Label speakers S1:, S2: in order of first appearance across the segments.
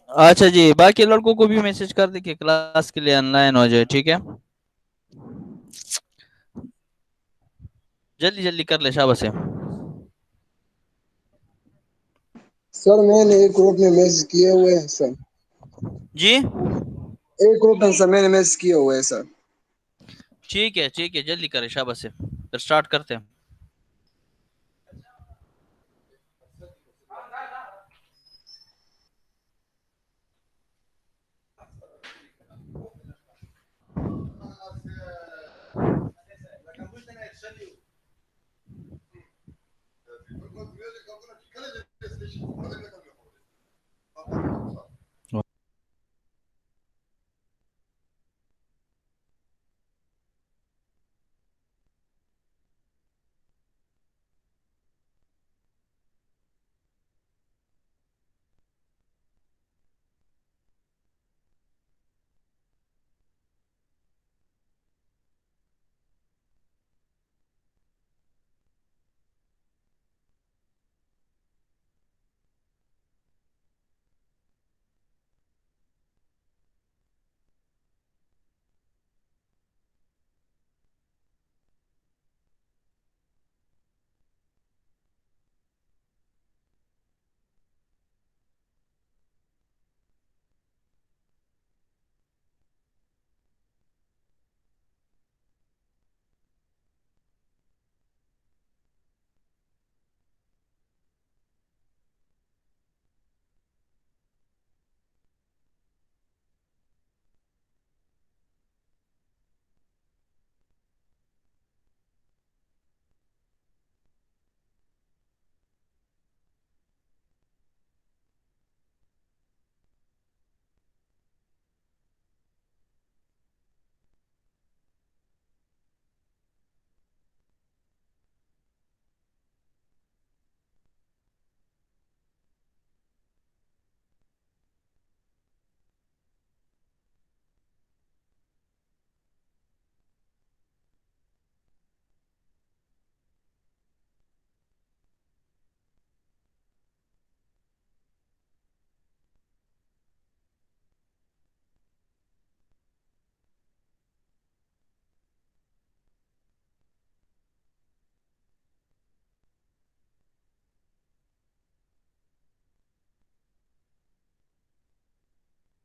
S1: अच्छा जी, बाकी लड़कों को भी मैसेज कर दे कि क्लास के लिए ऑनलाइन हो जाए, ठीक है। जल्दी जल्दी कर ले, शाबाश है।
S2: सर मैंने एक ग्रुप में मैसेज किए हुए हैं सर।
S1: जी।
S2: एक ग्रुप में सर मैंने मैसेज किए हुए हैं सर।
S1: ठीक है ठीक है, जल्दी करें, शाबाश है, फिर स्टार्ट करते हैं।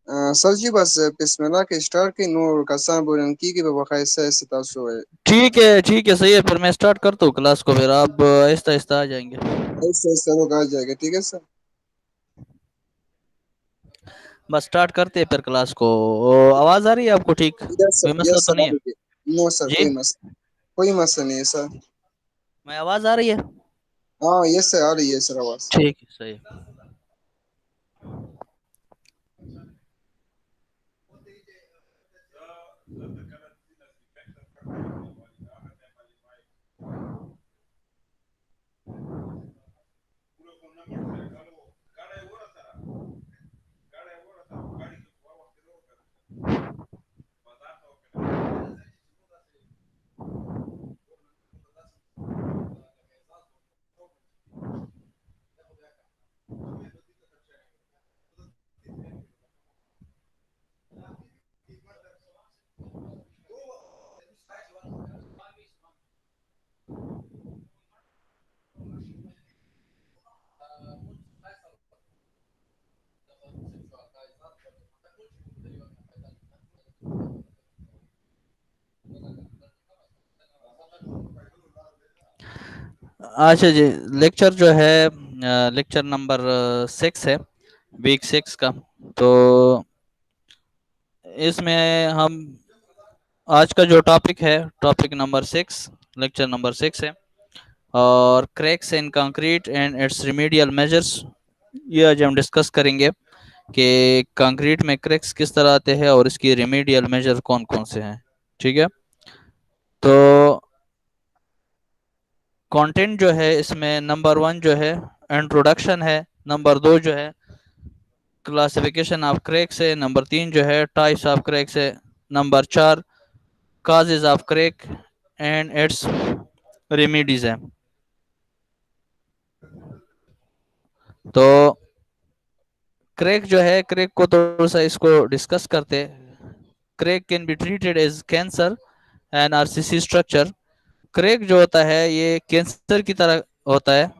S2: सर जी बस बिस्मिल्लाह के स्टार्ट की नूर का बुरन की बखाय से सितासो है।
S1: ठीक है, सही है, फिर मैं स्टार्ट करता हूँ क्लास को, फिर आप आहिस्ता आहिस्ता आ जाएंगे।
S2: ऐसे ऐसे लोग आ जाएगा ठीक है सर।
S1: बस स्टार्ट करते हैं फिर क्लास को। आवाज आ रही है आपको? ठीक,
S2: यस
S1: कोई
S2: सर
S1: मसला
S2: यस
S1: तो
S2: सर
S1: नहीं
S2: आ
S1: है?
S2: रही है। नो सर
S1: जी,
S2: कोई मसला नहीं है सर।
S1: मैं आवाज आ रही है?
S2: हाँ यस सर आ रही है सर आवाज।
S1: ठीक है, सही है। अच्छा जी, लेक्चर जो है, लेक्चर नंबर 6 है, वीक 6 का। तो इसमें हम आज का जो टॉपिक है, टॉपिक नंबर 6, लेक्चर नंबर 6 है, और cracks in concrete and it's remedial measures. ये आज हम डिस्कस करेंगे कि कंक्रीट में क्रैक्स किस तरह आते हैं और इसकी रिमीडियल मेजर कौन कौन से हैं, ठीक है। तो कंटेंट जो है इसमें, नंबर 1 जो है इंट्रोडक्शन है, नंबर 2 जो है क्लासिफिकेशन ऑफ क्रैक्स है, नंबर 3 जो है टाइप्स ऑफ क्रैक्स है, number 4 causes of crack and it's remedies है। तो क्रैक जो है, क्रैक को थोड़ा सा इसको डिस्कस करते हैं। Crack can be treated as cancer and RCC structure. Crack जो होता है ये कैंसर की तरह होता है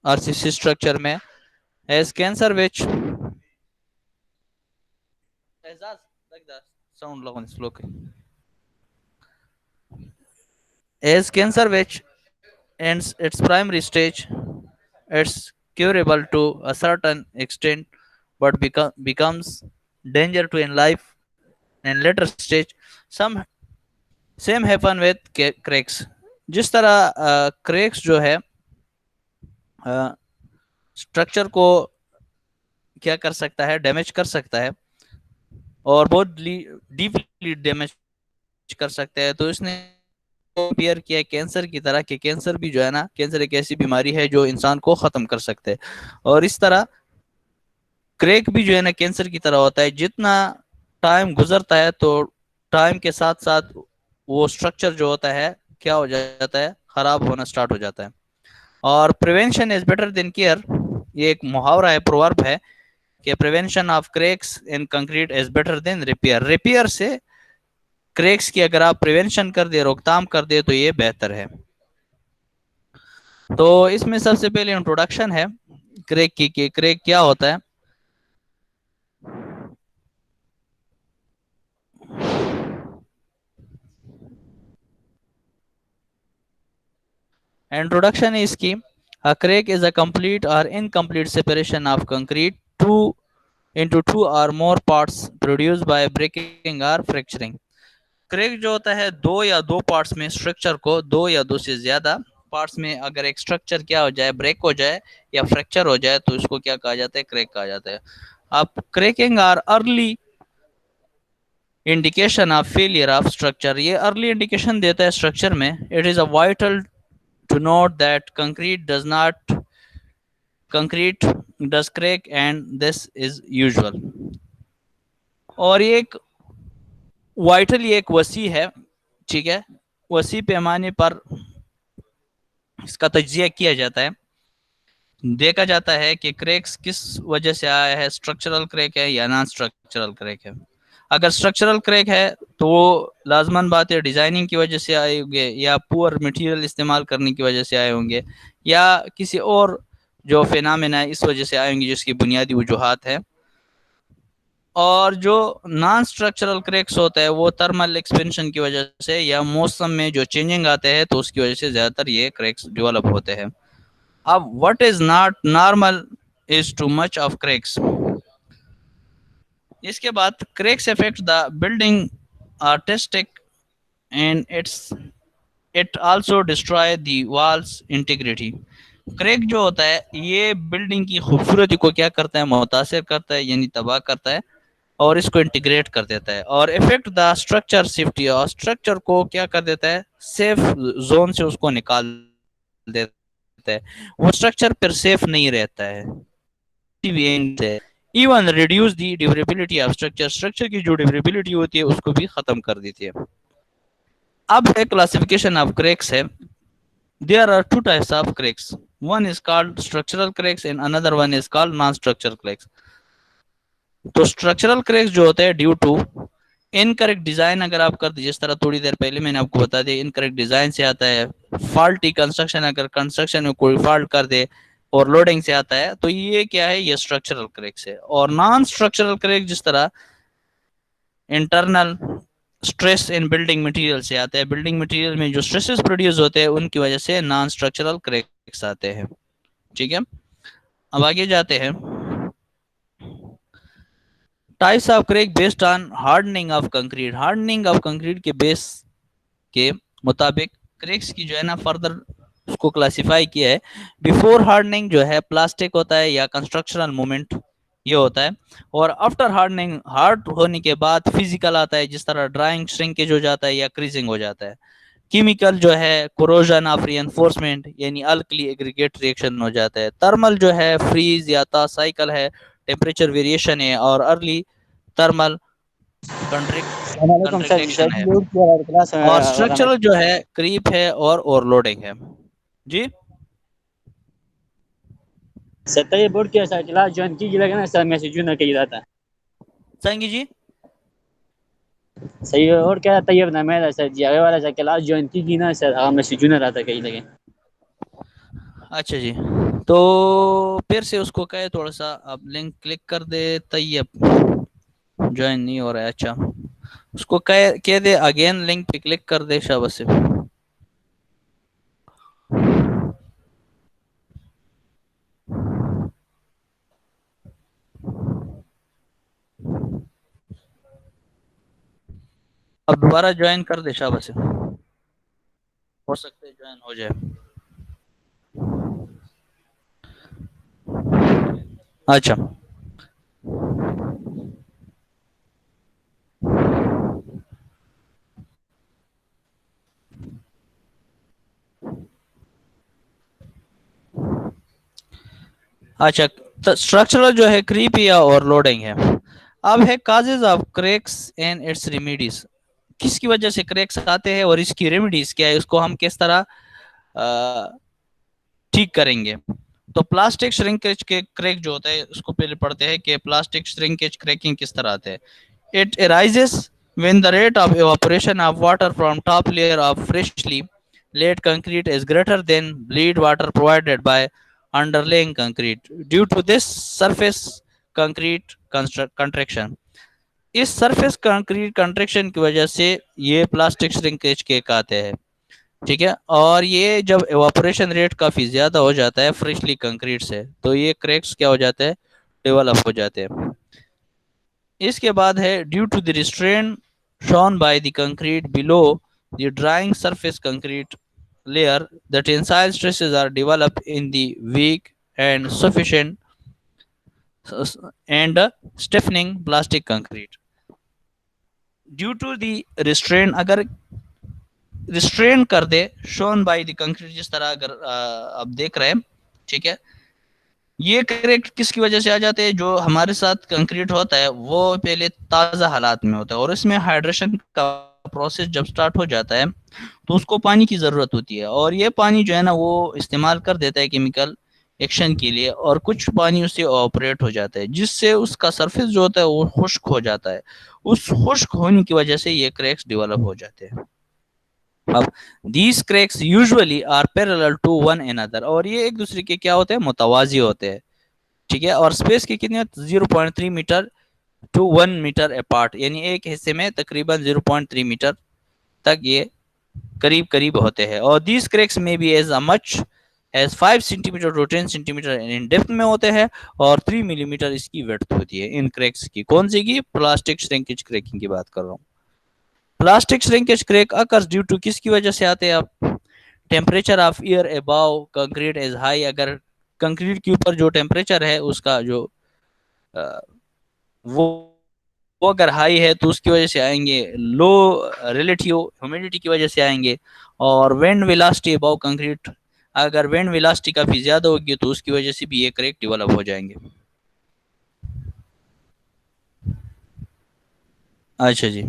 S1: आरसीसी स्ट्रक्चर में। As cancer which ages like that sound low on slow as cancer which ends its primary stage, it's curable to a certain extent, but becomes danger to in life and later stage. Some same happen with cracks. जिस तरह cracks जो है structure को क्या कर सकता है, damage कर सकता है और बहुत डीपली डैमेज कर सकता है, तो इसने कंपेयर किया कैंसर की तरह कि कैंसर भी जो है ना, कैंसर एक ऐसी बीमारी है जो इंसान को खत्म कर सकते हैं। और इस तरह क्रैक भी जो है ना कैंसर की तरह होता है। जितना टाइम गुजरता है तो टाइम के साथ साथ वो स्ट्रक्चर जो होता है क्या हो जाता है, खराब होना स्टार्ट हो जाता है। और prevention is better than care, ये एक मुहावरा है, प्रोवर्ब है कि prevention of cracks in concrete is better than repair. Repair से क्रैक्स की अगर आप प्रिवेंशन कर दे, रोकथाम कर दे, तो ये बेहतर है। तो इसमें सबसे पहले इंट्रोडक्शन है क्रैक की कि क्रैक क्या होता है। इंट्रोडक्शन is की a crack is a complete or incomplete separation of concrete into two or more parts produced by breaking or fracturing। Crack जो होता है दो या दो पार्ट्स में स्ट्रक्चर को, दो या दो से ज्यादा पार्ट्स में अगर एक स्ट्रक्चर क्या हो जाए, ब्रेक हो जाए या फ्रैक्चर हो जाए, तो इसको क्या कहा जाता है, क्रैक कहा जाता है। अब cracking are early indication of failure of structure, ये अर्ली इंडिकेशन देता है स्ट्रक्चर में। It is a vital to note that concrete does crack and this is usual। और ये एक वाइटल, ये एक वसी है, ठीक है, वसी पैमाने पर इसका तज्जिया किया जाता है। देखा जाता है कि क्रैक्स किस वजह से आया है, स्ट्रक्चरल क्रैक है या नॉन स्ट्रक्चरल क्रैक है। अगर स्ट्रक्चरल क्रैक है तो वो लाजमन बात है डिजाइनिंग की वजह से आए होंगे, या पुअर मटेरियल इस्तेमाल करने की वजह से आए होंगे, या किसी और जो फिनोमेना है इस वजह से आए होंगे जिसकी बुनियादी वजूहात है। और जो नॉन स्ट्रक्चरल क्रैक्स होता है वो थर्मल एक्सपेंशन की वजह से या मौसम में जो चेंजिंग आते हैं तो उसकी वजह से ज्यादातर ये क्रैक्स डेवलप होते हैं। अब what is not normal is too much of cracks. इसके बाद cracks affect the building artistic and it also destroy the walls integrity. Crack जो होता है ये बिल्डिंग की खूबसूरती को क्या करता है, मुतासिर करता है, यानी तबाह करता है और इसको इंटीग्रेट कर देता है। और इफेक्ट द स्ट्रक्चर सेफ्टी, और स्ट्रक्चर को क्या कर देता है, सेफ जोन से उसको निकाल देता है। वो स्ट्रक्चर फिर सेफ नहीं रहता है। Even reduce the durability of structure, structure की जो ड्यूरेबिलिटी होती है उसको भी खत्म कर देती है। अब है क्लासिफिकेशन ऑफ क्रैक्स है। There are two types of cracks, one is called structural cracks and another one is called non structural cracks. तो स्ट्रक्चरल क्रैक्स जो होते हैं ड्यू टू इनकरेक्ट डिजाइन, अगर आप कर जिस तरह थोड़ी देर पहले मैंने आपको बता दिया, इनकरेक्ट डिजाइन से आता है। फॉल्टी कंस्ट्रक्शन, अगर कंस्ट्रक्शन में कोई फॉल्ट कर दे और लोडिंग से आता है, तो ये क्या है, ये स्ट्रक्चरल क्रैक्स है। और नॉन स्ट्रक्चरल क्रैक जिस तरह internal stress in building material से आता है, बिल्डिंग मटेरियल में जो स्ट्रेसेस प्रोड्यूस होते हैं उनकी वजह से नॉन स्ट्रक्चरल क्रैक्स आते हैं। ठीक है, अब आगे जाते हैं। Types of crack based on hardening of concrete, hardening of concrete के बेस के मुताबिक क्रैक्स की जो है ना फर्दर उसको क्लासिफाई किया है। बिफोर हार्डनिंग जो है प्लास्टिक होता है या कंस्ट्रक्शनल मोमेंट ये होता है। और आफ्टर हार्डनिंग, हार्ड होने के बाद फिजिकल आता है, जिस तरह ड्राइंग श्रिंकेज हो जाता है या क्रीजिंग हो जाता है। केमिकल जो है कोरोजन ऑफ रिइंफोर्समेंट यानी अल्कली एग्रीगेट रिएक्शन हो जाता है। थर्मल जो है फ्रीज या ता साइकिल है, टेम्परेचर वेरिएशन है। और अर्ली थर्मल
S3: वालेकुम सर जी, सर
S1: कंट्रडिक्शन है।
S3: म्यूट किया है क्लास
S1: और
S3: होगा ना।
S1: स्ट्रक्चरल जो है क्रीप है और ओवरलोडिंग है। जी
S3: सर तैयब बोर्ड के सर क्लास ज्वाइन कीजिएगा ना सर, मैसेज ना कही जाता
S1: संगी जी।
S3: सही है। और क्या तैयब ना मेरा सर जी, आगे वाला सर क्लास ज्वाइन कीजिए ना सर, हाँ मैसेज ना रहता कहीं लगे।
S1: अच्छा जी, तो फिर से उसको कहे थोड़ा सा अब लिंक क्लिक कर दे। तैयब ज्वाइन नहीं हो रहा है। अच्छा, उसको कह दे अगेन लिंक पे क्लिक कर दे शाबाश से। अब दोबारा ज्वाइन कर दे शाबाश से, हो सकता है ज्वाइन हो जाए। अच्छा, अच्छा, तो स्ट्रक्चरल जो है क्रीप या ओवरलोडिंग है। अब है causes of cracks and it's remedies. किसकी वजह से क्रैक्स आते हैं और इसकी रेमेडीज क्या है, उसको हम किस तरह ठीक करेंगे। तो प्लास्टिक श्रिंकेज के क्रैक जो होता है उसको पहले पढ़ते हैं कि प्लास्टिक श्रिंकेज क्रैकिंग किस तरह आते हैं। It arises when the rate of evaporation of water from top layer of freshly laid concrete is greater than bleed water provided by underlying concrete due to this surface concrete contraction। इस surface concrete contraction की वजह से ये plastic shrinkage cake आते हैं। ठीक है, और ये जब एवापोरेशन रेट काफी ज्यादा हो जाता है फ्रेशली कंक्रीट से, तो ये क्रैक्स क्या हो जाते हैं, डेवलप हो जाते हैं। इसके बाद है due to the restrain shown by the concrete below the drawing surface concrete layer the tensile stresses are develop in the weak and sufficient and stiffening plastic concrete due to the restrain. अगर restrain कर दे shown by the concrete, जिस तरह अगर आप देख रहे हैं, ठीक है, ये क्रैक किसकी वजह से आ जाते हैं, जो हमारे साथ कंक्रीट होता है वो पहले ताज़ा हालात में होता है और इसमें हाइड्रेशन का प्रोसेस जब स्टार्ट हो जाता है तो उसको पानी की ज़रूरत होती है, और ये पानी जो है ना वो इस्तेमाल कर देता है केमिकल एक्शन के लिए, और कुछ पानी उससे ऑपरेट हो जाता है जिससे उसका सरफेस जो होता है वो खुश्क हो जाता है। उस खुश्क होने की वजह से ये क्रैक्स डेवलप हो जाते हैं। अब these cracks usually are parallel to one another, और ये एक दूसरे के क्या होते हैं, मुतवाजी होते हैं। ठीक है, और स्पेस की कितनी 0.3 मीटर टू 1 मीटर अपार्ट, यानी एक हिस्से में तकरीबन 0.3 मीटर तक ये करीब करीब होते हैं। और दीज क्रैक्स में भी as much as 5 centimetre to 10 centimetre in depth में होते हैं, और 3 मिलीमीटर इसकी विड्थ होती है इन क्रैक्स की। कौन सी की, प्लास्टिक श्रिंकेज क्रैकिंग की बात कर रहा हूँ। Plastic shrinkage crack occurs due to किसकी वजह से आते हैं आप, temperature of air above concrete is high. अगर कंक्रीट के ऊपर जो टेम्परेचर है उसका जो वो अगर हाई है तो उसकी वजह से आएंगे। लो रिलेटिव ह्यूमिडिटी की वजह से आएंगे। और विंड वेलोसिटी अबव कंक्रीट, अगर विंड वेलोसिटी काफी ज्यादा होगी तो उसकी वजह से भी ये क्रैक डेवलप हो जाएंगे। अच्छा जी,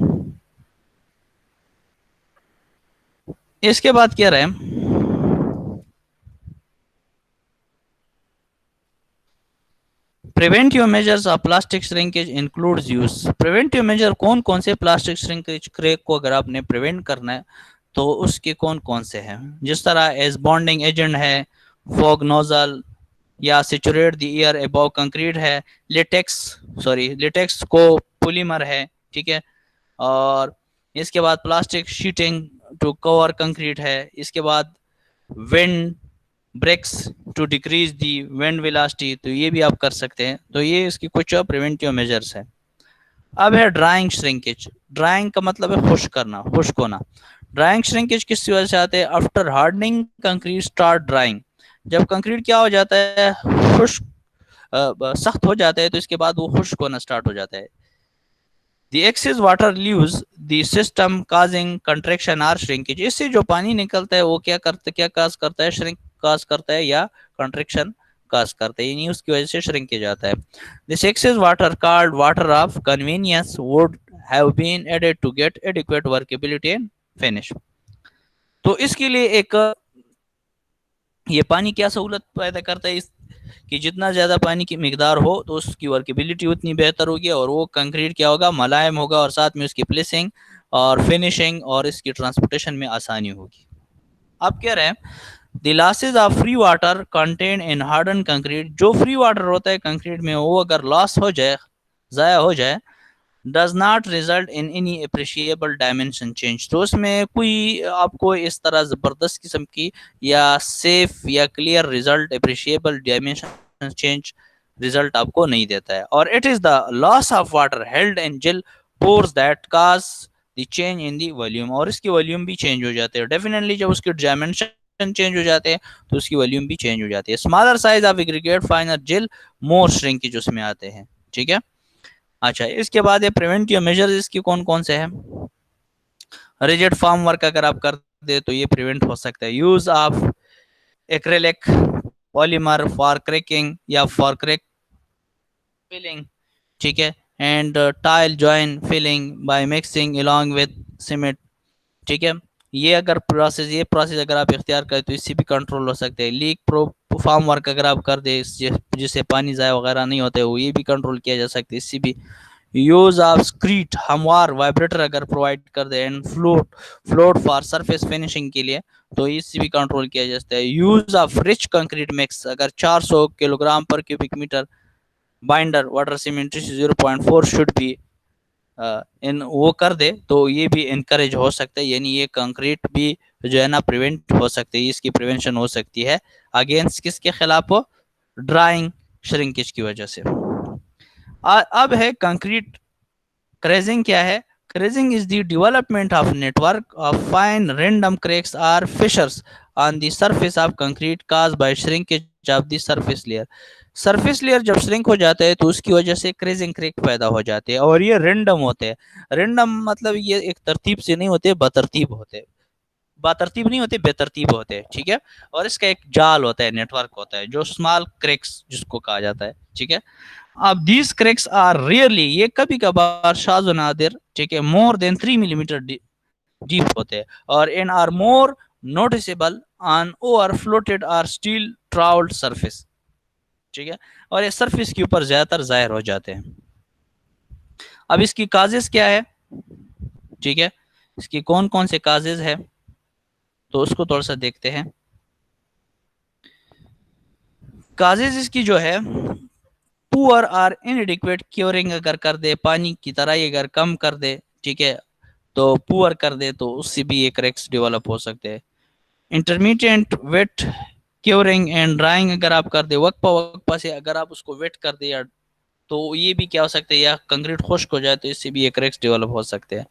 S1: इसके बाद क्या रहे, preventive measures of plastic shrinkage includes use. Preventive measure कौन कौन से प्लास्टिक श्रिंकेज क्रैक को अगर आपने प्रिवेंट करना है तो उसके कौन कौन से हैं, जिस तरह एज बॉन्डिंग एजेंट है, फॉग नोजल, या saturate the air above concrete है, लेटेक्स को पॉलीमर है। ठीक है, और इसके बाद plastic sheeting to cover concrete है। इसके बाद wind breaks to decrease the wind velocity, तो ये भी आप कर सकते हैं। तो ये इसकी कुछ प्रिवेंटिव मेजर्स है। अब है ड्राइंग श्रिंकेज। ड्राइंग का मतलब है खुश्क करना, खुश्क होना। ड्राइंग श्रिंकेज किस वजह से आते हैं, after hardening concrete start drawing. जब कंक्रीट क्या हो जाता है, खुश्क सख्त हो जाता है तो इसके बाद वो खुश्क होना स्टार्ट हो जाता है। The excess water leaves the system causing contraction or shrinkage। इससे जो पानी निकलता है वो क्या काज करता है, श्रिंक काज करता है या कंट्रैक्शन काज करता है, यानी उसकी वजह से श्रिंकेज आता है। This excess water called water of convenience would have been added to get adequate workability and finish। तो इसके लिए एक ये पानी क्या सहूलत पैदा करता है, कि जितना ज़्यादा पानी की मिकदार हो तो उसकी वर्केबिलिटी उतनी बेहतर होगी और वो कंक्रीट क्या होगा, मुलायम होगा, और साथ में उसकी प्लेसिंग और फिनिशिंग और इसकी ट्रांसपोर्टेशन में आसानी होगी। आप कह रहे हैं the losses of free water contain in harden concrete, जो फ्री वाटर होता है कंक्रीट में वो अगर लॉस हो जाए, ज़ाया हो जाए, does not result in any appreciable dimension change, तो उसमें कोई आपको इस तरह ज़बरदस्त किस्म की या सेफ या clear result, appreciable dimension change result आपको नहीं देता है। और it is the loss of water held in gel pores that cause the change in the volume, और इसकी वॉल्यूम भी चेंज हो जाते हैं। डेफिनेटली जब उसके डायमेंशन चेंज हो जाते हैं तो उसकी वॉल्यूम भी चेंज हो जाती है। स्मॉलर साइज ऑफ एग्रीगेट फाइनर जिल मोर श्रिंकेज उसमें आते हैं। ठीक है, अच्छा इसके बाद ये प्रिवेंटिव मेजर्स इसकी कौन कौन से हैं। रिजिड फॉर्म वर्क अगर आप कर दे तो ये प्रिवेंट हो सकता है। Use of acrylic polymer for cracking या फॉर क्रैक फिलिंग, ठीक है, and tile join filling by mixing along with cement, ठीक है। ये प्रोसेस अगर आप इख्तियार करें तो इससे भी कंट्रोल हो सकते हैं। लीक प्रूफ फॉर्म वर्क अगर आप कर दे जिससे पानी ज़ाया वगैरह नहीं होते, वो ये भी कंट्रोल किया जा सकता है इससे भी। यूज ऑफ स्क्रीट हमवार वाइब्रेटर अगर प्रोवाइड कर दे and float for surface finishing के लिए तो इससे भी कंट्रोल किया जा सकता है। Use of rich concrete mix अगर 400 kilogram per cubic metre binder water cement 0.4 should be in वो कर दे तो ये भी इनकरेज हो सकता है, यानी ये कंक्रीट भी जो है ना प्रिवेंट हो सकती है, इसकी प्रिवेंशन हो सकती है अगेंस्ट किसके खिलाफ हो, ड्राइंग श्रिंकेज की वजह से। अब है कंक्रीट क्रेजिंग क्या है। Crazing is the development of network of fine random cracks और fissures on the surface of concrete cause by shrinkage of the surface layer. Surface layer जब श्रिंक हो जाता है तो उसकी वजह से क्रेजिंग क्रैक पैदा हो जाते हैं और ये रैंडम होते हैं। रैंडम मतलब ये एक तरतीब से नहीं होते, बेतरतीब होते, बेतरतीब नहीं होते, बेतरतीब होते हैं, ठीक है। और इसका एक जाल होता है, नेटवर्क होता है जो स्मॉल क्रैक्स जिसको कहा जाता है, ठीक है। अब दीज क्रैक्स आर रियरली, ये कभी कभार शाज़ नादिर, ठीक है, मोर देन 3 मिलीमीटर डीप होते हैं और इन are more noticeable on over floated और स्टील ट्राउल्ड सरफेस, ठीक है, और ये सरफेस के ऊपर ज्यादातर जाहिर हो जाते हैं। अब इसकी काजेस क्या है, ठीक है, इसकी कौन कौन से काजेस है तो उसको थोड़ा सा देखते हैं। काजेस इसकी जो है पुअर और इनएडिक्वेट क्योरिंग अगर कर दे, पानी की तरह अगर कम कर दे, ठीक है, तो पुअर कर दे तो उससे भी ये क्रैक्स डेवलप हो सकते हैं। Intermediate wet curing and drying अगर आप कर दे, वक्फा से अगर आप उसको वेट कर दे तो ये भी क्या हो सकता है, या कंक्रीट खुश्क हो जाए तो इससे भी ये क्रैक्स डेवलप हो सकते हैं।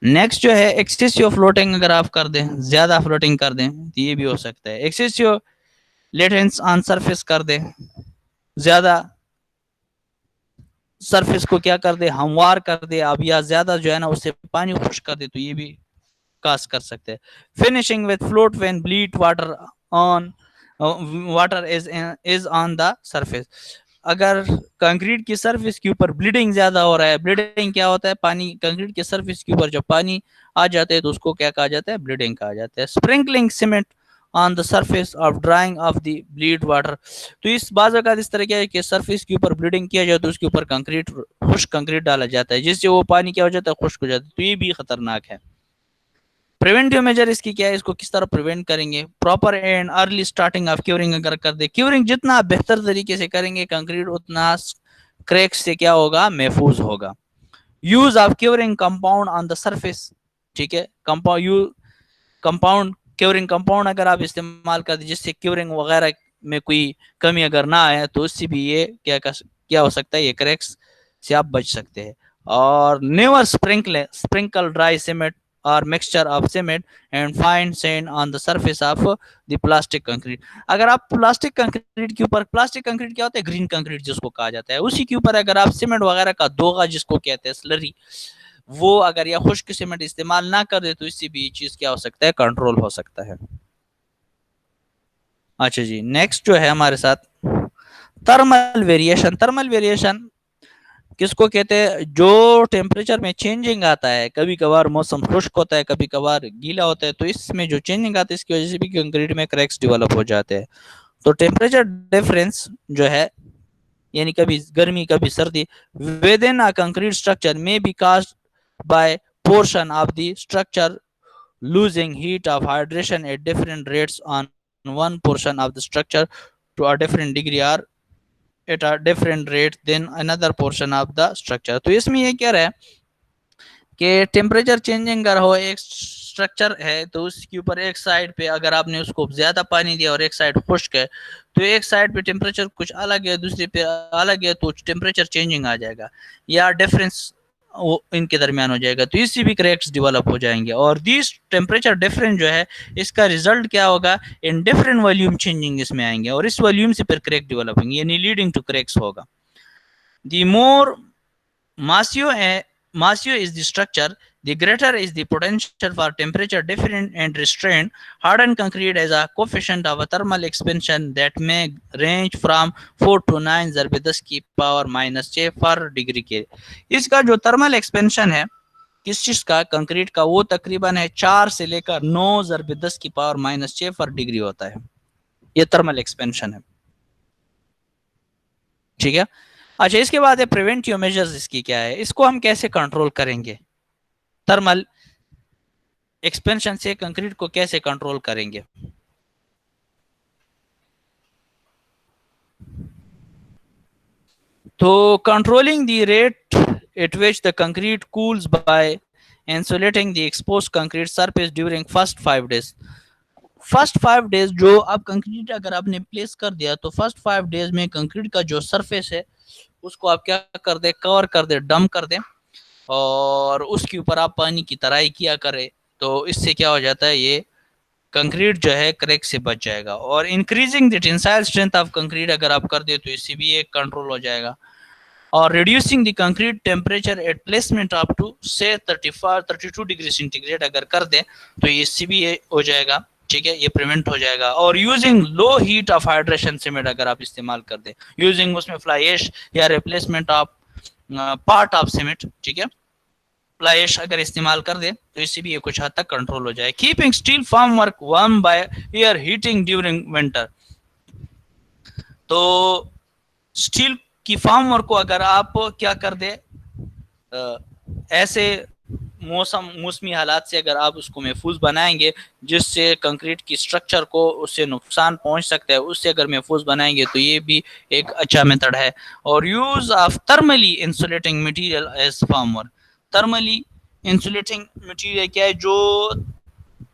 S1: नेक्स्ट जो है एक्सेसिव फ्लोटिंग अगर आप कर दें, ज्यादा फ्लोटिंग कर दें तो ये भी हो सकता है। एक्सेसिव लेटेंस ऑन सरफेस कर दें, ज्यादा सरफेस को क्या कर दे, हमवार कर दे अब, या ज्यादा जो है ना उससे पानी खुश कर दे तो ये भी काज कर सकते हैं। Finishing with float when bleed water on water is on the surface, अगर कंक्रीट की सरफेस के ऊपर ब्लीडिंग ज्यादा हो रहा है, ब्लीडिंग क्या होता है, पानी कंक्रीट के सरफेस के ऊपर जब पानी आ जाते हैं तो उसको क्या कहा जाता है, ब्लीडिंग कहा जाता है। Sprinkling cement on the surface of drying of the bleed water, तो इस बाज़ का इस तरह क्या है कि सरफेस के ऊपर ब्लीडिंग किया जाए तो उसके ऊपर कंक्रीट खुश्क कंक्रीट डाला जाता है जिससे वो पानी क्या हो जाता है, खुश्क हो जाता है, तो ये भी खतरनाक है। प्रिवेंटिव मेजर इसकी क्या है, इसको किस तरह प्रिवेंट करेंगे, proper and early starting of curing अगर कर दे, क्यूरिंग जितना बेहतर तरीके से करेंगे कंक्रीट उतना क्रैक से क्या होगा, महफूज होगा। Use of curing compound on the surface, ठीक है, कंपाउंड क्यूरिंग कंपाउंड अगर आप इस्तेमाल कर दे जिससे क्यूरिंग वगैरह में कोई कमी अगर ना आए तो उससे भी ये क्या हो सकता है, ये क्रैक्स से आप बच सकते हैं। और नेवर स्प्रिंकल ड्राई सीमेंट और mixture of cement and fine sand on the surface of the plastic concrete, अगर आप प्लास्टिक कंक्रीट के ऊपर, प्लास्टिक कंक्रीट क्या होता है, ग्रीन कंक्रीट जिसको कहा जाता है, उसी के ऊपर अगर आप सीमेंट वगैरह का दोगा जिसको कहते हैं स्लरी, वो अगर या खुश्क सीमेंट इस्तेमाल ना कर दे तो इससे भी ये चीज क्या हो सकता है, कंट्रोल हो सकता है। अच्छा जी, नेक्स्ट जो है हमारे साथ थर्मल वेरिएशन। थर्मल वेरिएशन किसको कहते हैं, जो टेम्परेचर में चेंजिंग आता है, कभी कभार मौसम खुश्क होता है, कभी कभार गीला होता है, तो इसमें जो चेंजिंग आता है इसकी वजह से भी कंक्रीट में क्रैक्स डेवलप हो जाते हैं। तो टेम्परेचर डिफरेंस जो है, यानी कभी गर्मी कभी सर्दी, with in a concrete structure may be caused bye portion of the structure losing heat of hydration at different rates on one portion of the structure to a different degree or at a different rate than another portion of the structure. तो इसमें ये कह रहा है कि temperature changing अगर हो, एक स्ट्रक्चर है तो उसके ऊपर एक साइड पे अगर आपने उसको ज्यादा पानी दिया और एक साइड खुश्क है, तो एक साइड पे टेम्परेचर कुछ अलग है, दूसरे पे अलग है, तो टेम्परेचर चेंजिंग आ जाएगा या डिफरेंस वो इनके दरमियान हो जाएगा, तो इससे भी क्रैक्स डेवलप हो जाएंगे। और दिस टेम्परेचर डिफरेंस जो है, इसका रिजल्ट क्या होगा, इन डिफरेंट वॉल्यूम चेंजिंग इसमें आएंगे और इस वॉल्यूम से फिर क्रैक डेवलप होंगे, यानी लीडिंग टू क्रैक्स होगा। The more massio is the structure, the greater is the potential for temperature different and restraint. Hardened concrete has a coefficient of a thermal expansion that may range from 4 to 9 ज़रब 10 की power -6 पर degree के। इसका जो thermal expansion है किस चीज का, concrete का, वो तकरीबन है 4 से लेकर 9 ज़रब 10 की पावर -6 पर डिग्री होता है। ये थर्मल एक्सपेंशन है, ठीक है। अच्छा, इसके बाद है प्रिवेंटिव मेजर्स। इसकी क्या है, इसको हम कैसे कंट्रोल करेंगे, थर्मल एक्सपेंशन से कंक्रीट को कैसे कंट्रोल करेंगे। तो controlling the rate at which the concrete cools by insulating the exposed concrete surface during first 5 days. First 5 days जो अब कंक्रीट अगर आपने प्लेस कर दिया, तो फर्स्ट 5 डेज में कंक्रीट का जो सरफेस है उसको आप क्या कर दे, कवर कर दे, डंप कर दे, और उसके ऊपर आप पानी की तराई किया करें। तो इससे क्या हो जाता है, ये कंक्रीट जो है क्रैक से बच जाएगा। और increasing the tensile strength of concrete अगर आप कर दे तो इससे भी एक कंट्रोल हो जाएगा। और reducing the concrete temperature at placement up to से 32 डिग्री सेंटीग्रेड अगर कर दे तो इससे भी ये हो जाएगा, ठीक है, ये प्रिवेंट हो जाएगा। और using low heat of hydration cement अगर आप इस्तेमाल कर दे, यूजिंग उसमें फ्लाई ऐश या replacement of part of cement, ठीक है, फ्लाई ऐश अगर इस्तेमाल कर दे तो इससे भी ये कुछ हद तक कंट्रोल हो जाए। Keeping steel form work warm by air heating during winter. तो स्टील की फॉर्म वर्क को अगर आप क्या कर दे, ऐसे मौसमी हालात से अगर आप उसको महफूज बनाएंगे जिससे कंक्रीट की स्ट्रक्चर को उससे नुकसान पहुंच सकता है, उससे अगर महफूज बनाएंगे तो ये भी एक अच्छा मेथड है। और use of thermally insulating material as formwork. Thermally insulating material क्या है, जो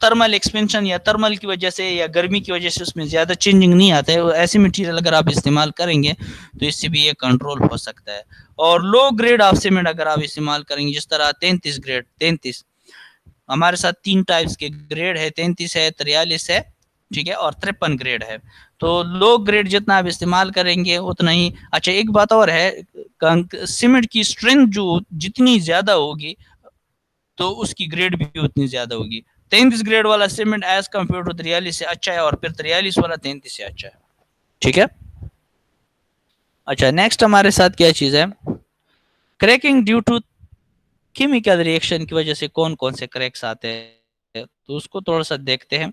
S1: थर्मल एक्सपेंशन या थर्मल की वजह से या गर्मी की वजह से उसमें ज़्यादा चेंजिंग नहीं आता है, ऐसी मटेरियल अगर आप इस्तेमाल करेंगे तो इससे भी ये कंट्रोल हो सकता है। और लो ग्रेड ऑफ सीमेंट अगर आप इस्तेमाल करेंगे, जिस तरह 33 ग्रेड, 33 हमारे साथ 3 टाइप्स के ग्रेड है, 33 है, 43 है, ठीक है, और 53 ग्रेड है। तो लो ग्रेड जितना आप इस्तेमाल करेंगे उतना ही अच्छा। एक बात और है, सीमेंट की स्ट्रेंथ जो जितनी ज़्यादा होगी तो उसकी ग्रेड भी उतनी ज़्यादा होगी। 33 ग्रेड वाला सीमेंट एज कम्पेयर टू 43 से अच्छा है, और फिर 43 वाला 33 से अच्छा है, ठीक है। अच्छा, नेक्स्ट हमारे साथ क्या चीज है, cracking due to chemical reaction की वजह से कौन कौन से क्रैक्स आते हैं, तो उसको थोड़ा सा देखते हैं।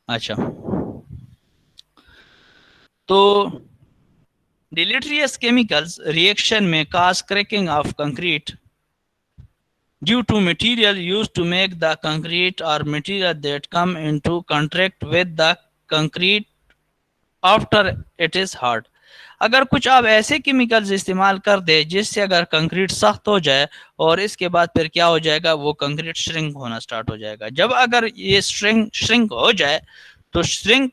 S1: अच्छा, तो डिलीटरियस केमिकल्स रिएक्शन में cause cracking of concrete due to material used to make the concrete or material that come into contact with the concrete after it is hard। अगर कुछ आप ऐसे केमिकल्स इस्तेमाल कर दे जिससे अगर कंक्रीट सख्त हो जाए और इसके बाद फिर क्या हो जाएगा, वो कंक्रीट श्रिंक होना स्टार्ट हो जाएगा। जब अगर ये श्रिंक हो जाए तो श्रिंक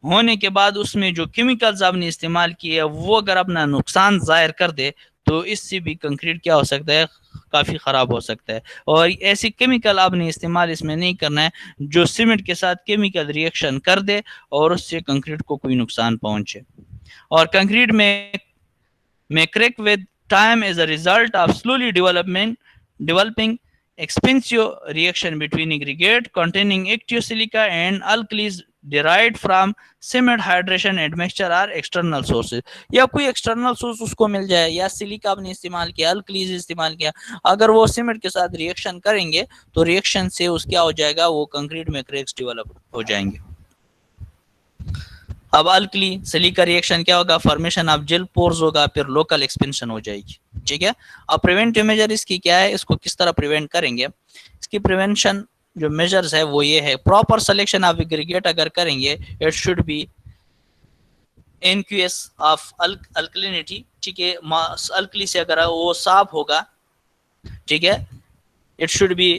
S1: होने के बाद उसमें जो केमिकल्स आपने इस्तेमाल किए वो अगर अपना नुकसान जाहिर कर दे तो इससे भी कंक्रीट क्या हो सकता है, काफ़ी ख़राब हो सकता है। और ऐसे केमिकल आपने इस्तेमाल इसमें नहीं करना है जो सीमेंट के साथ केमिकल रिएक्शन कर दे और उससे कंक्रीट को कोई नुकसान पहुंचे। और कंक्रीट में crack with time as a result of slowly developing expansive reaction between aggregate containing active silica and alkalis derived from cement hydration and mixture are external sources, या कोई एक्सटर्नल सोर्स उसको मिल जाए, या सिलिका आपने इस्तेमाल किया, alkalis इस्तेमाल किया, अगर वो सीमेंट के साथ रिएक्शन करेंगे तो रिएक्शन से उस क्या हो जाएगा, वो कंक्रीट में क्रैक्स डेवलप हो जाएंगे। अब अल्कली सिलिका रिएक्शन क्या होगा, फॉर्मेशन ऑफ जेल पोर्स होगा, फिर लोकल एक्सपेंशन हो जाएगी। ठीक है, अब प्रिवेंटिव मेजर इसकी क्या है, इसको किस तरह प्रिवेंट करेंगे, इसकी प्रिवेंशन जो मेजर्स है वो ये है, प्रॉपर सिलेक्शन ऑफ एग्रीगेट अगर करेंगे, it should B NQS of alkalinity. ठीक है, अल्कली से अगर वो साफ होगा, ठीक है, it should be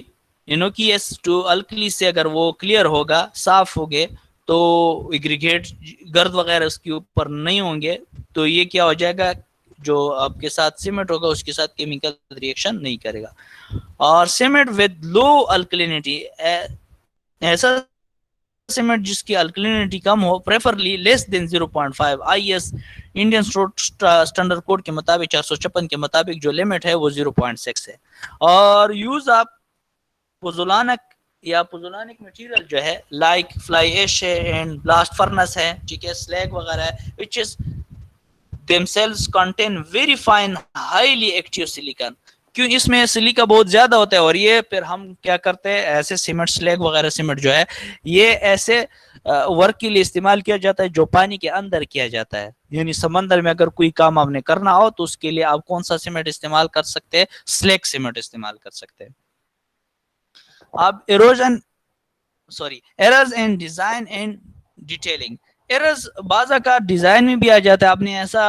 S1: innocuous to alkali से अगर वो क्लियर होगा, साफ हो गए, तो एग्रीगेट गर्द वगैरह उसके ऊपर नहीं होंगे, तो ये क्या हो जाएगा, जो आपके साथ सीमेंट होगा उसके साथ केमिकल रिएक्शन नहीं करेगा। और सीमेंट विद लो अल्कलिनिटी, ऐसा सीमेंट जिसकी अल्कलिनिटी कम हो, preferably less than 0.5, IS Indian standard code के मुताबिक 456 के मुताबिक जो लिमिट है वो 0.6 है। और यूज ऑफ पोजोलानिक या पोजोलानिक मटेरियल जो है, लाइक फ्लाई एश है एंड ब्लास्ट फर्नेस है, ठीक है, स्लैग वगैरह है, which is themselves contain very fine highly active silicon। क्यों, इसमें सिलिका बहुत ज्यादा होता है, और ये फिर हम क्या करते हैं, ऐसे सीमेंट स्लैग वगैरह सीमेंट जो है ये ऐसे वर्क के लिए इस्तेमाल किया जाता है जो पानी के अंदर किया जाता है, यानी समंदर में अगर कोई काम आपने करना हो तो उसके लिए आप कौन सा सीमेंट इस्तेमाल कर सकते हैं, स्लैग सीमेंट इस्तेमाल कर सकते हैं। अब halogen errors in design and detailing, errors बाजा का डिजाइन में भी आ जाता है, आपने ऐसा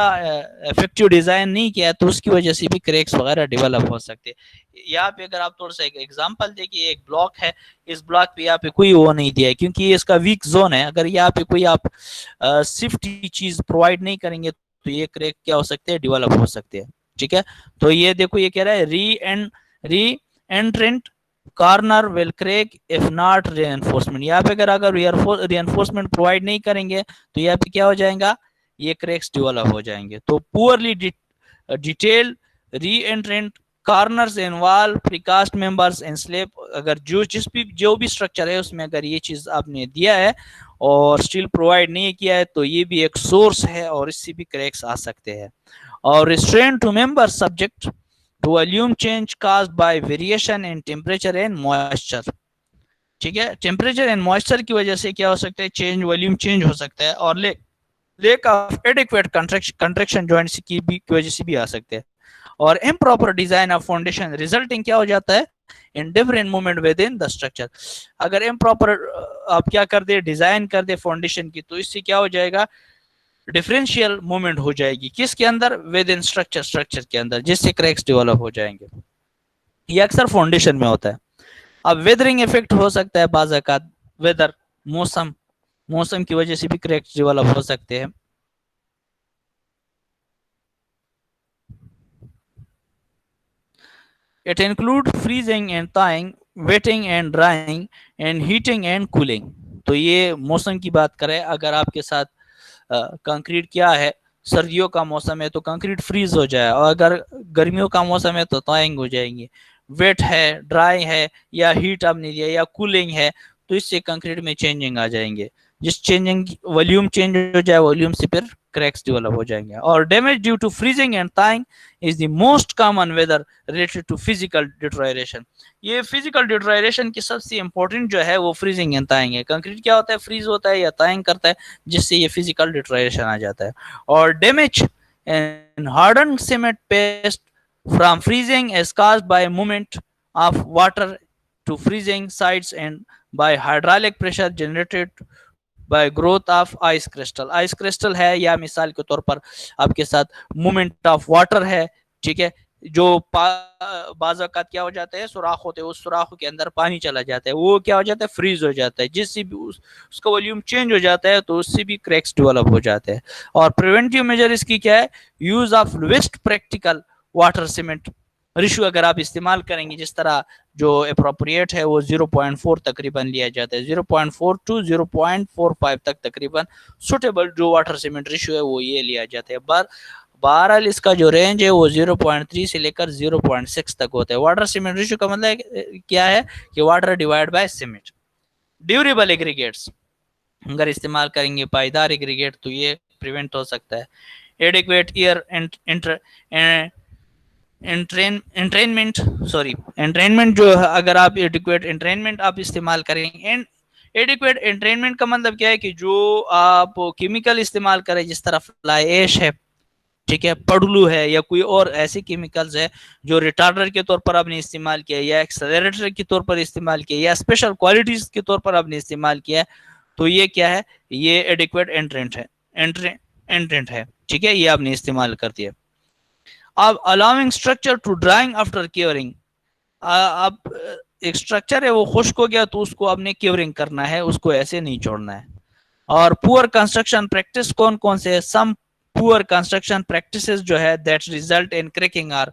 S1: इफेक्टिव डिजाइन नहीं किया तो उसकी वजह से भी क्रैक्स वगैरह डेवलप हो सकते हैं। यहाँ पे अगर आप थोड़ा सा एक एग्जांपल देखिए, एक ब्लॉक है, इस ब्लॉक पे यहाँ पे कोई वो नहीं दिया है क्योंकि ये इसका वीक जोन है, अगर यहाँ पे कोई आप सेफ्टी चीज प्रोवाइड नहीं करेंगे तो ये क्रैक क्या हो सकते हैं, डेवलप हो सकते हैं। ठीक है, तो ये देखो ये कह रहा है reentrant corner will crack if not reinforcement, यहाँ पे अगर रीएनफोर्समेंट प्रोवाइड नहीं करेंगे तो यहाँ पे क्या हो जाएगा, ये क्रैक्स डेवलप हो जाएंगे। तो पुअरली डिटेल री एंट्रेंट corners in wall precast members and slab, अगर जो भी स्ट्रक्चर है उसमें अगर ये चीज आपने दिया है और स्टील प्रोवाइड नहीं किया है तो ये भी एक सोर्स है और इससे भी क्रैक्स आ सकते हैं। और restrain to member subject to volume change caused by variation in temperature and moisture। ठीक है, टेम्परेचर एंड मॉइस्चर की वजह से क्या हो सकता है, चेंज वॉल्यूम चेंज हो सकता है, और lake of adequate contraction joints की वजह से भी आ सकते हैं। और improper design of foundation resulting क्या हो जाता है, in different movement with in the structure, अगर इम्प्रॉपर आप क्या कर दे, डिजाइन कर दे फाउंडेशन की, तो इससे क्या हो जाएगा, डिफरेंशियल मूवमेंट हो जाएगी, किसके अंदर, विद इन स्ट्रक्चर के अंदर, जिससे क्रैक्स डेवलप हो जाएंगे। ये अक्सर फाउंडेशन में होता है। अब वेदरिंग इफेक्ट हो सकता है, बाज़ औक़ात वेदर मौसम की वजह से भी क्रैक्स डेवलप हो सकते हैं। It include freezing and thawing, waiting and drawing and heating and cooling. तो ये मौसम की बात करें, अगर आपके साथ कंक्रीट क्या है, सर्दियों का मौसम है तो कंक्रीट फ्रीज हो जाए, और अगर गर्मियों का मौसम है तो थॉइंग हो जाएंगी, वेट है, ड्राई है, या हीट आपने दिया, या कूलिंग है, तो इससे कंक्रीट में चेंजिंग आ जाएंगे, जिस चेंजिंग वॉल्यूम चेंज हो जाए, वॉल्यूम से फिर क्रैक्स डेवलप हो जाएंगे। और damage due to freezing and thawing is the most common weather related to physical deterioration. ये फिजिकल डिटोरेशन की सबसे इंपॉर्टेंट जो है वो फ्रीजिंग एंड थॉइंग है। कंक्रीट क्या होता है, फ्रीज होता है या थॉइंग करता है, जिससे ये फिजिकल डिटोरेशन आ जाता है। और damage and harden cement paste from freezing is caused by movement of water to freezing sites and by hydraulic pressure generated by growth of ice crystal। Ice crystal है, या मिसाल के तौर पर आपके साथ मूवमेंट ऑफ वाटर है, ठीक है, जो बाज़ औक़ात क्या हो जाता है, सुराख होते हैं, उस सुराख के अंदर पानी चला जाता है, वो क्या हो जाता है, फ्रीज हो जाता है, जिससे भी उसका वॉल्यूम चेंज हो जाता है, तो उससे भी क्रैक्स डेवलप हो जाते हैं। और प्रिवेंटिव मेजर इसकी क्या है, use of west practical water cement ratio अगर आप इस्तेमाल करेंगे, जिस तरह जो अप्रोप्रिएट है वो 0.4 तकरीबन लिया जाता है, 0.4 टू 0.45 तक तकरीबन सुटेबल जो वाटर सीमेंट रेशियो है वो ये लिया जाता है। बहरहाल इसका जो रेंज है वो 0.3 से लेकर 0.6 तक होता है। वाटर सीमेंट रेशियो का मतलब क्या है कि water divide by cement. Durable aggregates, अगर इस्तेमाल करेंगे पायदार एग्रीगेट तो ये प्रिवेंट हो सकता है। Adequate year entrainment sorry entrainment जो है, अगर आप एडिक्वेट एंट्रेनमेंट आप इस्तेमाल करेंगे, एडिक्वेट एंट्रेनमेंट का मतलब क्या है कि जो आप केमिकल इस्तेमाल करें, जिस तरह फ्लाई ऐश है, ठीक है, पडलू है, या कोई और ऐसे केमिकल्स है जो रिटार्डर के तौर पर आपने इस्तेमाल किया, या एक्सेलरेटर के तौर पर इस्तेमाल किया, या स्पेशल क्वालिटीज के तौर पर आपने इस्तेमाल किया, तो ये क्या है, ये एडिक्वेट एंट्रेंट है, एंट्रेंट है, ठीक है, ये आपने इस्तेमाल कर दिया। अब allowing structure to drying after curing, अब एक स्ट्रक्चर है वो खुश्क हो गया तो उसको आपने क्योरिंग करना है, उसको ऐसे नहीं छोड़ना है। और पुअर कंस्ट्रक्शन प्रैक्टिस कौन कौन से है, सम पुअर कंस्ट्रक्शन प्रैक्टिसेस जो है that result in cracking are,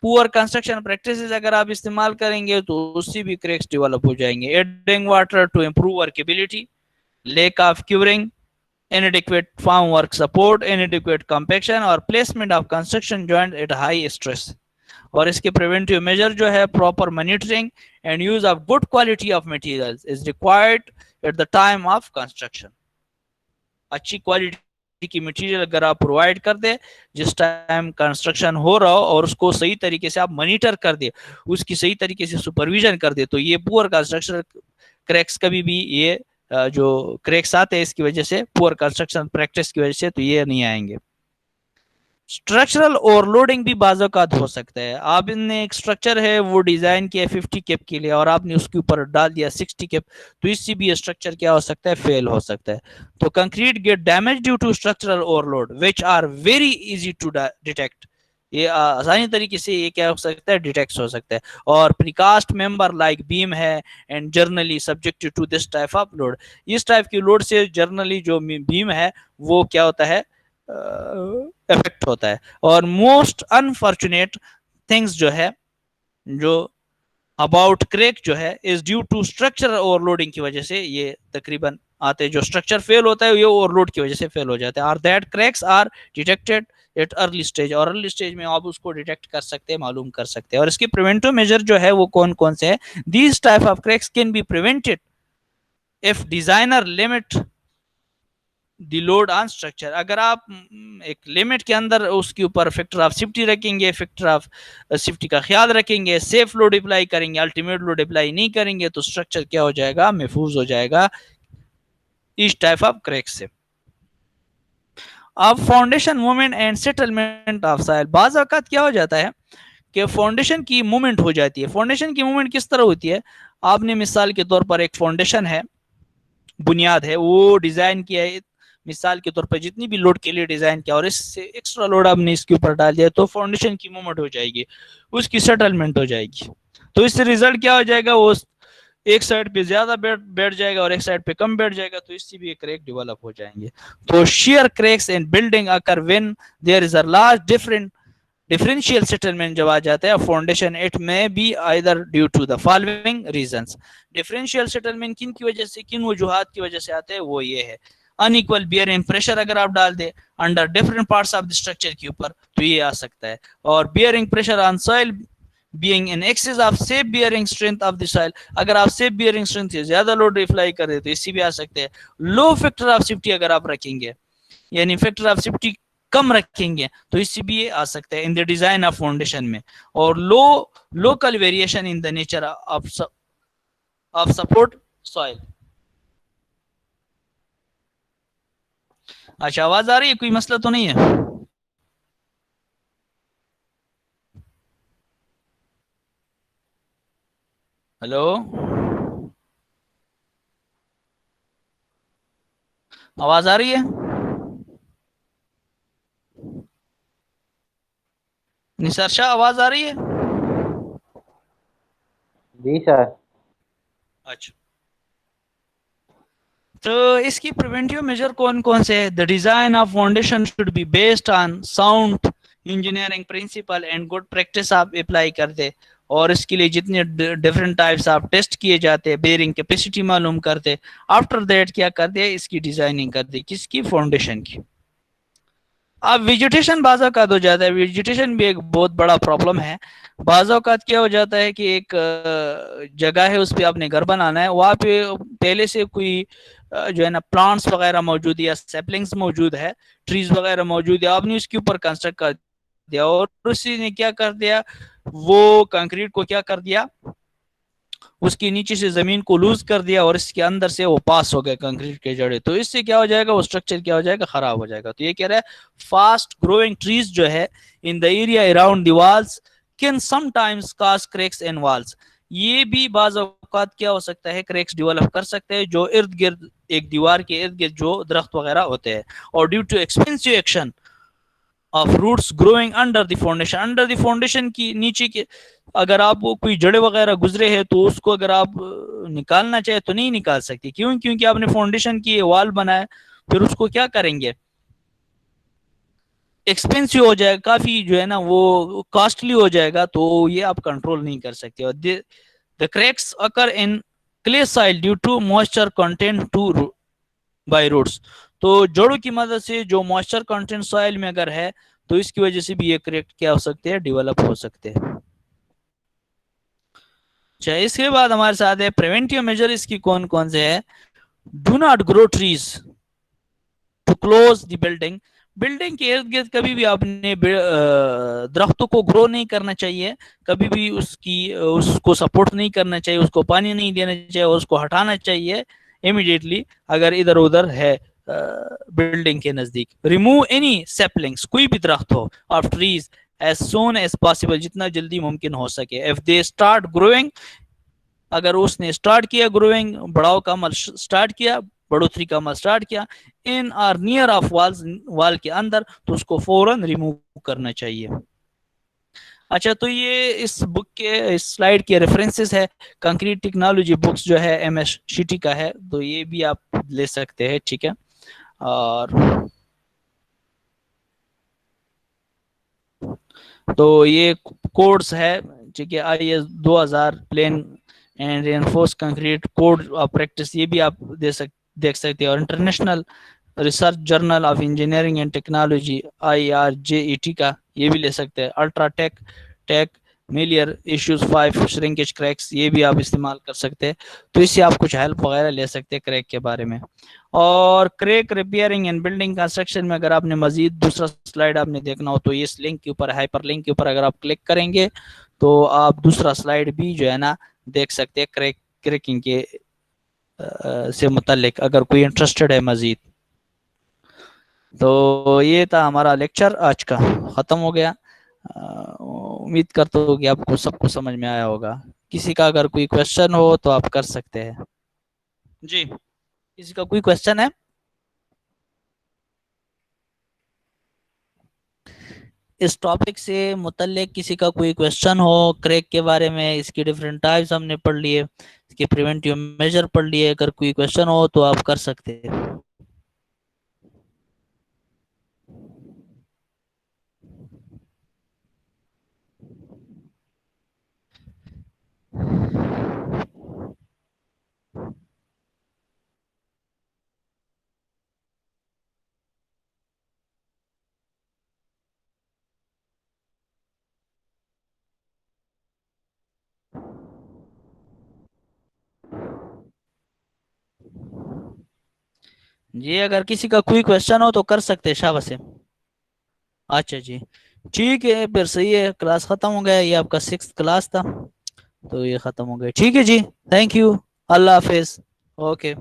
S1: poor construction practices अगर आप इस्तेमाल करेंगे तो उससे भी क्रैक्स डेवलप हो जाएंगे। Adding water to improve workability, lack of curing, inadequate formwork support, inadequate compaction और placement of construction joint at high stress। और इसके प्रिवेंटिव मेजर जो है proper monitoring and use of good quality of materials is required at the time of construction. अच्छी quality की material अगर आप provide कर दे जिस टाइम कंस्ट्रक्शन हो रहा हो, और उसको सही तरीके से आप मॉनिटर कर दे, उसकी सही तरीके से सुपरविजन कर दे, तो ये पुअर कंस्ट्रक्शन क्रैक्स कभी भी ये जो क्रैक्स आते हैं इसकी वजह से, पुअर कंस्ट्रक्शन प्रैक्टिस की वजह से, तो ये नहीं आएंगे। स्ट्रक्चरल ओवरलोडिंग भी बाज़-औक़ात हो सकता है। आपने एक स्ट्रक्चर है वो डिजाइन किया 50 केप के लिए और आपने उसके ऊपर डाल दिया 60 केप, तो इससे भी स्ट्रक्चर क्या हो सकता है, फेल हो सकता है। तो concrete get damage due to structural overload which are very easy to detect, ये आसानी तरीके से ये क्या हो सकता है, डिटेक्ट हो सकता है। और प्रीकास्ट मेंबर लाइक बीम है and generally subjected to this type of load, इस टाइप की लोड से जर्नली जो बीम है वो क्या होता है, इफेक्ट होता है। और मोस्ट अनफॉर्चुनेट थिंग्स जो है, जो अबाउट क्रैक जो है is due to structure overloading की वजह से ये तकरीबन आते हैं। जो स्ट्रक्चर फेल होता है ये ओवरलोड की वजह से फेल हो जाता है। Are that cracks are detected at early stage, और अर्ली स्टेज में आप उसको डिटेक्ट कर सकते हैं, मालूम कर सकते हैं। और इसके प्रिवेंटिव मेजर जो है वो कौन कौन से हैं, these type of cracks can be prevented if designer limit the load on structure, अगर आप एक लिमिट के अंदर उसके ऊपर फैक्टर ऑफ सेफ्टी रखेंगे, फैक्टर ऑफ सेफ्टी का ख्याल रखेंगे, सेफ लोड अप्लाई करेंगे, अल्टीमेट लोड अप्लाई नहीं करेंगे, तो स्ट्रक्चर क्या हो जाएगा, महफूज हो जाएगा इस टाइप ऑफ क्रैक से। अब foundation movement and settlement of soil, बाज़ औक़ात क्या हो जाता है कि फाउंडेशन की मूवमेंट हो जाती है। फाउंडेशन की मूवमेंट किस तरह होती है, आपने मिसाल के तौर पर एक फाउंडेशन है, बुनियाद है, वो डिजाइन किया है, मिसाल के तौर पर जितनी भी लोड के लिए डिजाइन किया और इससे एक्स्ट्रा लोड आपने इसके ऊपर डाल दिया, तो फाउंडेशन की मूवमेंट हो जाएगी, उसकी सेटलमेंट हो जाएगी। तो इससे रिजल्ट क्या हो जाएगा, वो एक साइड पे ज्यादा बैठ जाएगा और एक साइड पे कम बैठ जाएगा, तो इससे भी क्रैक डेवलप हो जाएंगे। तो shear cracks in building occur when there is a large differential settlement जब आ जाता है foundation, it may be either due to the following reasons. Differential settlement किन की वजह से, किन वजूहात की वजह से आते हैं, वो ये है अनइक्वल बियरिंग प्रेशर अगर आप डाल दे under different parts of the structure के ऊपर, तो ये आ सकता है। और bearing pressure on soil being in excess of safe bearing strength of the soil, अगर आप सेफ बियरिंग स्ट्रेंथ से ज्यादा लोड अप्लाई कर दे तो इससे भी आ सकते हैं। लो फैक्टर ऑफ सेफ्टी अगर आप रखेंगे, यानी फैक्टर ऑफ सेफ्टी कम रखेंगे, तो इससे भी ये आ सकता है in the design of foundation में। और local variation in the nature of support soil. अच्छा, आवाज आ रही है, कोई मसला तो नहीं है? हेलो, आवाज आ रही है? निसार शाह, आवाज आ रही है?
S3: जी सर।
S1: अच्छा, तो इसकी प्रिवेंटिव मेजर कौन कौन से है? The design of foundation should be based on sound engineering principle and good practice आप अप्लाई कर दे। और इसके लिए जितने डिफरेंट टाइप्स ऑफ टेस्ट किए जाते हैं, बेयरिंग कैपेसिटी मालूम करते, आफ्टर दैट क्या कर दे, इसकी डिजाइनिंग कर दे, किसकी, फाउंडेशन की। अब वेजिटेशन बाज़ औक़ात हो जाता है, वेजिटेशन भी एक बहुत बड़ा प्रॉब्लम है। बाज़ औक़ात क्या हो जाता है कि एक जगह है, उस पे आपने घर बनाना है, वहाँ पे पहले से कोई जो है ना प्लांट्स वगैरह मौजूद है या सैपलिंग्स मौजूद है, ट्रीज वगैरह मौजूद है, आपने उसके ऊपर कंस्ट्रक्ट कर दिया और उसी ने क्या कर दिया, वो कंक्रीट को क्या कर दिया, उसके नीचे से जमीन को लूज कर दिया और इसके अंदर से वो पास हो गए कंक्रीट के जड़े, तो इससे क्या हो जाएगा, वो स्ट्रक्चर क्या हो जाएगा, खराब हो जाएगा। तो ये कह रहा है फास्ट ग्रोइंग ट्रीज जो है in the area around the walls can sometimes cause cracks in walls. ये भी बाज औकात क्या हो सकता है, क्रैक्स डेवलप कर सकते हैं जो इर्द गिर्द, एक दीवार के इर्द गिर्द जो दरख्त वगैरह होते हैं। और due to expensive action of roots growing under the foundation, under the foundation की नीचे के अगर आप कोई जड़े वगैरह गुजरे हैं तो उसको अगर आप निकालना चाहे तो नहीं निकाल सकती, क्यों, क्योंकि आपने फाउंडेशन की वॉल बनाया, फिर उसको क्या करेंगे, एक्सपेंसिव हो जाएगा, काफी जो है ना वो कॉस्टली हो जाएगा, तो ये आप कंट्रोल नहीं कर सकते। और the cracks occur in clay soil due to moisture content to by roots. तो जड़ों की मदद से जो मॉइस्चर कंटेंट सॉइल में अगर है तो इसकी वजह से भी ये क्रैक क्या हो सकते हैं, डेवलप हो सकते हैं। अच्छा, इसके बाद हमारे साथ है प्रिवेंटिव मेजर, इसकी कौन कौन से है। Do not grow trees too close the building, building के इर्द गिर्द कभी भी आपने दरख्तों को ग्रो नहीं करना चाहिए, कभी भी उसको सपोर्ट नहीं करना चाहिए, उसको पानी नहीं देना चाहिए, उसको हटाना चाहिए इमीडिएटली अगर इधर उधर है बिल्डिंग के नजदीक। रिमूव एनी सेपलिंग्स, कोई भी दरख्त हो of trees as soon as possible, जितना जल्दी मुमकिन हो सके। इफ दे स्टार्ट ग्रोइंग, अगर उसने स्टार्ट किया ग्रोइंग, बढ़ाव का अमल स्टार्ट किया, बढ़ोतरी का अमल स्टार्ट किया, इन are near of walls, wall के अंदर, तो उसको फौरन रिमूव करना चाहिए। अच्छा, तो ये इस बुक के इस स्लाइड के रेफरेंसेस है, कंक्रीट टेक्नोलॉजी बुक्स जो है MS शिटी का है, तो ये भी आप ले सकते हैं, ठीक है। और तो ये कोड्स है, ठीक है, IS 2000 plain and reinforce concrete code of practice, ये भी आप देख सकते हैं। और international research journal of engineering and technology IRJET का ये भी ले सकते हैं। अल्ट्रा टेक मिलियर इश्यूज 5 श्रिंकेज क्रैक्स, ये भी आप इस्तेमाल कर सकते हैं, तो इससे आप कुछ हेल्प वगैरह ले सकते हैं क्रैक के बारे में। और crack repairing and building construction में अगर आपने मजीद दूसरा स्लाइड आपने देखना हो तो इस लिंक के ऊपर, हाइपर लिंक के ऊपर अगर आप क्लिक करेंगे तो आप दूसरा स्लाइड भी जो है ना देख सकते हैं क्रैकिंग के से मुतालिक, अगर कोई इंटरेस्टेड है मजीद। तो ये था हमारा लेक्चर आज का, ख़त्म हो गया। उम्मीद करता हूँ कि आपको सबको समझ में आया होगा। किसी का अगर कोई क्वेश्चन हो तो आप कर सकते हैं। जी, किसी का कोई क्वेश्चन है? इस टॉपिक से मुतल्लिक किसी का कोई क्वेश्चन हो, क्रैक के बारे में, इसकी डिफरेंट टाइप्स हमने पढ़ लिए, इसके प्रिवेंटिव मेजर पढ़ लिए, अगर कोई क्वेश्चन हो तो आप कर सकते हैं। जी, अगर किसी का कोई क्वेश्चन हो तो कर सकते हैं, शाबाश है। अच्छा जी, ठीक है, फिर सही है, क्लास खत्म हो गया, ये आपका 6th क्लास था, तो ये खत्म हो गया, ठीक है जी, थैंक यू, अल्लाह हाफिज, ओके।